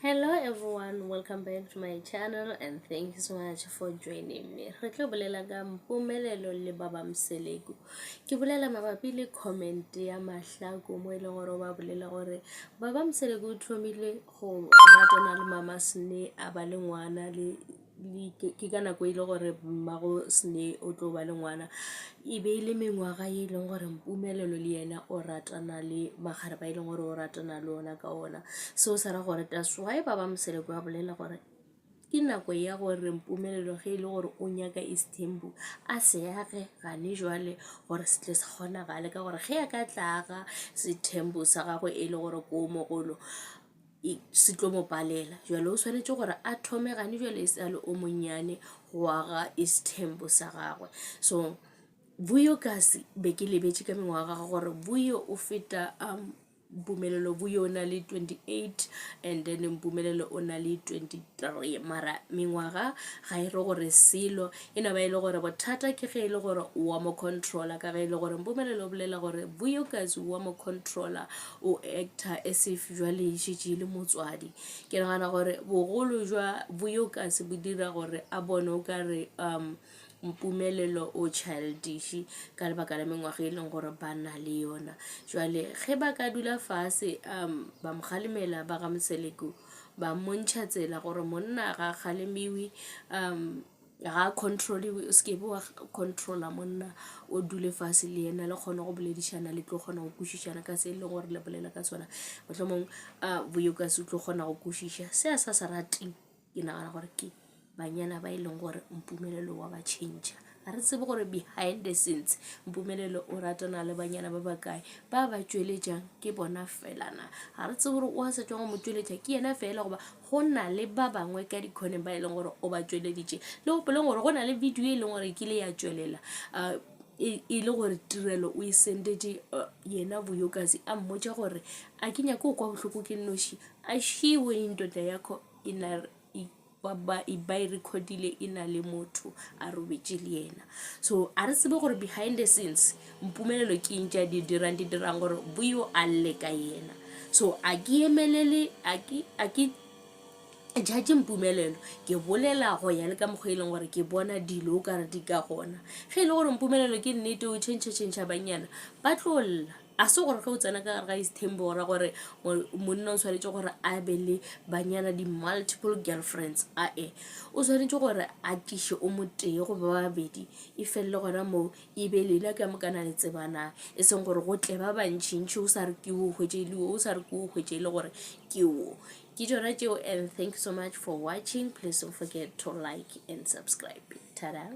Hello everyone, welcome back to my channel and thank you so much for joining me. Re tlo bolela ka mpumelelo le baba mseleko. Ke bolela mabapi le comment ya Mahlako mo ile gore ba bolela gore baba mseleko o thomile go ratana le mama Sne a ba le ngwana le ke kana go ile gore mmago Sne o tlo ba le ngwana e be ile mengwaga e leng gore mpumelelo le yena o ratana le magare ba ile gore o ratana le ona ka ona. So sa ra gore that's why baba mseleko a bolela gore ke nako ya gore mpumelelo ge ile gore o nyaka Izingane a se yage gane jwale gore se tle sa kgona gale ka gore ge a ka tlaga ze'Sthembu sa gagwe e le gore ko mogolo se tlo mo palela jwale o swanetse gore a thome gane jwale e sa le o monnyane go aga Izingane sa gagwe. So Vuyo kasi be ke lebetse ka mengwaga ga gore Vuyo o feta Mpumelelo Vuyo o na le 28 and then Mpumelelo o na le 23 mara mengwaga ga e re gore selo e no ba ile gore bothata ke ge ile gore wa mo controller ka ge ile gore Mpumelelo o bolela gore Vuyo kasi wa mo controller o actor as if jwale shitse le motswadi. Ke nagana gore bogolo jwa Vuyo kasi bo dira gore a bone o ka re Mpumelelo o childish ka lebaka la mengwaga e leng gore ba na le yona. Jwale ge ba ka dula fase ba mgalemela ba ga mseleko ba montšha tsela gore monna ga kgalemiwe ga control o ske bo controller monna o dule fase le yena le kgona go boledišana le tlo kgona go kwešišana ka se e leng gore le bolela ka sona mohlomong Vuyo ka se tlo kgona go kwešiša se a sa rateng. Ke nagana gore ke banyana ba e leng gore Mpumelelo wa ba change a re tsebe gore behind the scenes Mpumelelo o ratana le banyana ba ba kae ba ba tšweletšang ke bona fela na ga re tsebe gore o a se tšwa go mo tšweletša ke yena fela goba go na le ba bangwe ka dikhone ba e leng gore o ba tšweleditše le go peleng gore go na le video e leng gore ke le ya tšwelela e le gore tirelo o e sendetše yena Vuyo kasi a mmotša gore a ke nyaka o kwa bohloko ke nnoši a šiwe indoda yakho ba e recordile ina le motho a robetše le yena. So a re tsebe gore behind the scenes Mpumelelo ke ntša di dirang gore Vuyo a lle ka yena. So a ke emelele a ke judge Mpumelelo ke bolela go ya le ka mokgwa e leng gore ke bona dilo ka re di ka gona ge ile gore Mpumelelo ke nnete o change banyana ba tlolla a se gore ge o tsena ka gare ga Izingane ora gore monna o tshwanetse gore a be le banyana di multiple girlfriends o tshwanetse gore a tiše o motee go ba babedi e felele gona mo e be lela ka mokana le tsebana e seng gore go tle ba bantšintši o sa re ke o hwetše le o sa re ke o hwetše le gore ke o ke tšona tšeo. And thank you so much for watching. Please don't forget to like and subscribe. Ta-da.